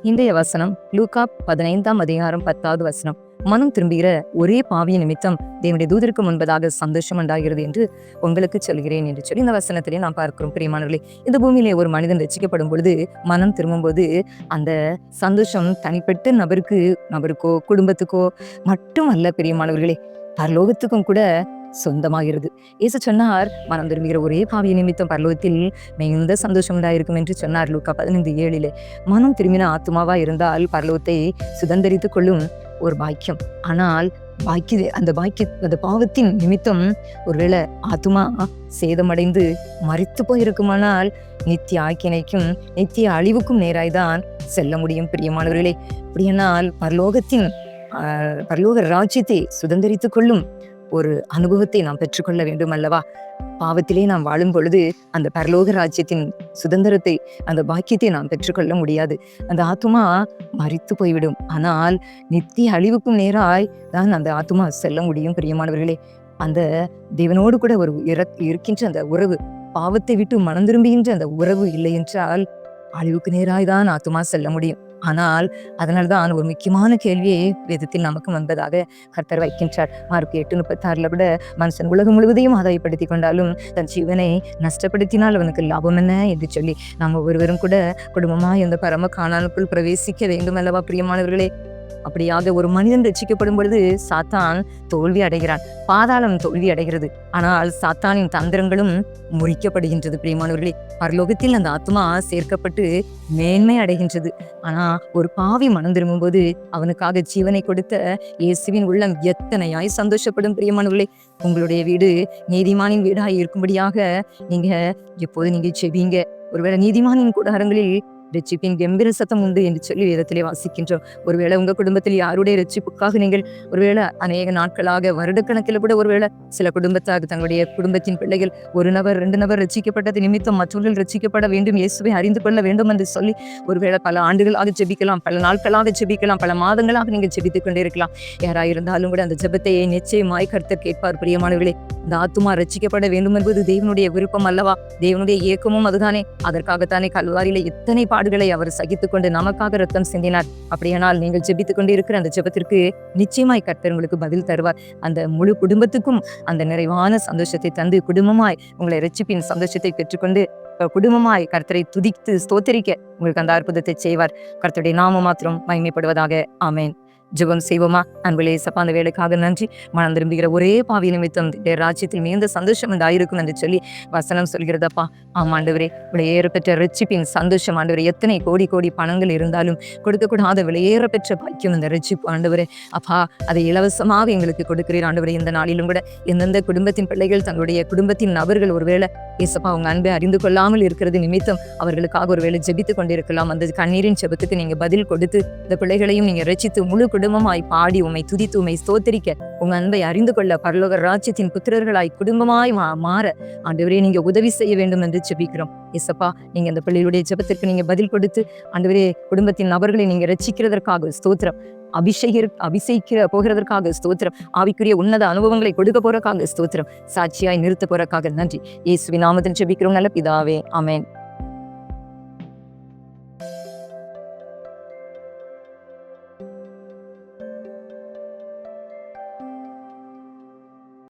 இன்றைய வசனம் லூக்கா 15:10. மனம் திரும்புகிற ஒரே பாவிய நிமித்தம் தேவனுடைய தூதருக்கு முன்பதாக சந்தோஷம் உண்டாகிறது என்று உங்களுக்கு சொல்கிறேன் என்று சொல்லி இந்த வசனத்திலே நாம் பார்க்கிறோம். பிரியமானவர்களே, இந்த பூமியிலே ஒரு மனிதன் ரட்சிக்கப்படும் பொழுது, மனம் திரும்பும் போது அந்த சந்தோஷம் தனிப்பட்ட நபருக்கோ குடும்பத்துக்கோ மட்டும் அல்ல பிரியமானவர்களே, பரலோகத்துக்கும் கூட சொந்தமாகிறது. இயேசு சொன்னார், மனம் திரும்புகிற ஒரே பாவிய நிமித்தம் பரலோகத்தில் மிகுந்த சந்தோஷம் உண்டாயிருக்கும் என்று சொன்னார். லூக்கா 15:7. மனம் திரும்பின ஆத்துமாவா இருந்தால் பரலோகத்தை சுதந்தரித்துக் கொள்ளும் ஒரு பாக்கியம். ஆனால் அந்த பாவத்தின் நிமித்தம் ஒருவேளை ஆத்துமா சேதமடைந்து மரித்து போயிருக்குமானால் நித்திய ஆக்கினைக்கும் நித்திய அழிவுக்கும் நேராய்தான் செல்ல முடியும். பிரியமானவர்களே, அப்படியானால் பரலோக ராஜ்யத்தை சுதந்தரித்துக் கொள்ளும் ஒரு அனுபவத்தை நாம் பெற்றுக்கொள்ள வேண்டும் அல்லவா? பாவத்திலே நாம் வாழும் பொழுது அந்த பரலோக ராஜ்யத்தின் சுதந்திரத்தை, அந்த பாக்கியத்தை நாம் பெற்றுக்கொள்ள முடியாது. அந்த ஆத்துமா மரித்து போய்விடும். ஆனால் நித்திய அழிவுக்கும் நேராய் தான் அந்த ஆத்துமா செல்ல முடியும். பிரியமானவர்களே, அந்த தேவனோடு கூட ஒரு இருக்கின்ற அந்த உறவு, பாவத்தை விட்டு மனம் திரும்புகின்ற அந்த உறவு இல்லை என்றால் அழிவுக்கு நேராய் தான் ஆத்துமா செல்ல முடியும். ஆனால் அதனால்தான் ஒரு முக்கியமான கேள்வியை வேதத்தில் நமக்கு வந்ததாக கர்த்தர் வைக்கின்றார். மார்க் 8:36 கூட, மனுஷன் உலகம் முழுவதையும் ஆதாயப்படுத்தி கொண்டாலும் தன் ஜீவனை நஷ்டப்படுத்தினால் அவனுக்கு லாபம் என்ன என்று சொல்லி நாம் ஒவ்வொருவரும் கூட குடும்பமா இந்த பரம கானானுக்குள் பிரவேசிக்க வேண்டும் அல்லவா பிரியமானவர்களே? அப்படியாக ஒரு மனிதன் ரட்சிக்கப்படும் பொழுது சாத்தான் தோல்வி அடைகிறான், பாதாளம் தோல்வி அடைகிறது. ஆனால் சாத்தானின் தந்திரங்களும் முறிக்கப்படுகின்றது. பிரியமானவர்களே, பரலோகத்தில் அந்த ஆத்மா சேர்க்கப்பட்டு மேன்மை அடைகின்றது. ஆனா ஒரு பாவி மனம் திரும்பும் போது அவனுக்காக ஜீவனை கொடுத்த இயேசுவின் உள்ளம் எத்தனையாய் சந்தோஷப்படும். பிரியமானவர்களே, உங்களுடைய வீடு நீதிமானின் வீடாய் இருக்கும்படியாக நீங்க செபிங்க. ஒருவேளை நீதிமானின் கூடாரங்களில் ரட்சிப்பின் கம்பீர சத்தம் உண்டு என்று சொல்லி வேதத்திலே வாசிக்கின்றோம். ஒருவேளை உங்க குடும்பத்தில் யாருடைய ரட்சிப்புக்காக நீங்கள் ஒருவேளை அநேக நாட்களாக வருடக்கணக்கில் கூட ஒருவேளை சில குடும்பத்தாக தங்களுடைய குடும்பத்தின் பிள்ளைகள் 1 நபர் 2 நபர் ரட்சிக்கப்பட்டது நிமித்தம் மற்றவர்கள் ரட்சிக்கப்பட வேண்டும், இயேசுவை அறிந்து கொள்ள வேண்டும் என்று சொல்லி ஒருவேளை பல ஆண்டுகளாக ஜெபிக்கலாம், பல நாட்களாக ஜெபிக்கலாம், பல மாதங்களாக நீங்கள் ஜெபித்துக் கொண்டே இருக்கலாம். யாராயிருந்தாலும் கூட அந்த ஜெபத்தை நிச்சயமாய் கர்த்தர் கேட்பார். பிரியமானவர்களே, அந்த ஆத்துமா ரட்சிக்கப்பட வேண்டும் என்பது தேவனுடைய விருப்பம் அல்லவா? தேவனுடைய இயக்கமும் அதுதானே. அதற்காகத்தானே கல்வாரியில எத்தனை பாடுகளை அவர் சகித்துக் கொண்டு நமக்காக ரத்தம் சிந்தினார். அப்படியானால் நீங்கள் ஜெபித்துக் கொண்டு இருக்கிற அந்த ஜெபத்திற்கு நிச்சயமாய் கர்த்தர் உங்களுக்கு பதில் தருவார். அந்த முழு குடும்பத்துக்கும் அந்த நிறைவான சந்தோஷத்தை தந்து குடும்பமாய் உங்களை ரட்சிப்பின் சந்தோஷத்தை பெற்றுக்கொண்டு குடும்பமாய் கர்த்தரை துதித்து ஸ்தோத்தரிக்க உங்களுக்கு அந்த அற்புதத்தை செய்வார். கர்த்தருடைய நாமம் மாத்திரம் மகிமைப்படுவதாக. ஆமேன். ஜெபம் செய்வோமா? அன்புலே சப்பா, அந்த வேலைக்காக நன்றி. மனம் திரும்புகிற ஒரே பாவி நிமித்தம் ராஜ்யத்தில் மிகுந்த சந்தோஷம் ஆயிருக்கும் என்று சொல்லி வசனம் சொல்கிறதப்பா. ஆமாண்டவரே, விலையேற பெற்ற ரட்சிப்பின் சந்தோஷம் ஆண்டவரே. எத்தனை கோடி கோடி பணங்கள் இருந்தாலும் கொடுக்கக்கூடாத விலையேற பெற்ற பாக்கியம் இந்த ரட்சிப்பு ஆண்டவரே. அப்பா, அதை இலவசமாக எங்களுக்கு கொடுக்கிறீர் ஆண்டவரே. இந்த நாளிலும் கூட எந்தெந்த குடும்பத்தின் பிள்ளைகள் தங்களுடைய குடும்பத்தின் நபர்கள் ஒருவேளை ஏசப்பா உங்க அன்பை அறிந்து கொள்ளாமல் இருக்கிறது நிமித்தம் அவர்களுக்காக ஒருவேளை ஜெபித்து கொண்டிருக்கலாம். அந்த கண்ணீரின் ஜெபத்துக்கு நீங்க பதில் கொடுத்து இந்த பிள்ளைகளையும் நீங்க ரட்சித்து முழு குடும்பமாய் பாடி உம்மை துதித்து உம்மை ஸ்தோத்தரிக்க உங்க அன்பை அறிந்து கொள்ள பரலோக ராஜ்யத்தின் புத்திரர்களாய் குடும்பமாய் மாற ஆண்டவரே நீங்க உதவி செய்ய வேண்டும் என்று ஜெபிக்கிறோம். ஏசப்பா, நீங்க அந்த பிள்ளைகளுடைய ஜெபத்திற்கு நீங்க பதில் கொடுத்து ஆண்டவரே குடும்பத்தின் நபர்களை நீங்க ரட்சிக்கிறதற்காக ஸ்தோத்திரம், அபிஷேகிக்க போகிறதற்காக ஸ்தோத்திரம், ஆவிக்குரிய உன்னத அனுபவங்களை கொடுக்க போறக்காக ஸ்தோத்திரம், சாட்சியாய் நிறுத்த போறக்காக நன்றி. இயேசுவின் நாமத்தில் ஜெபிக்கிறோம் நல்ல பிதாவே. ஆமென்.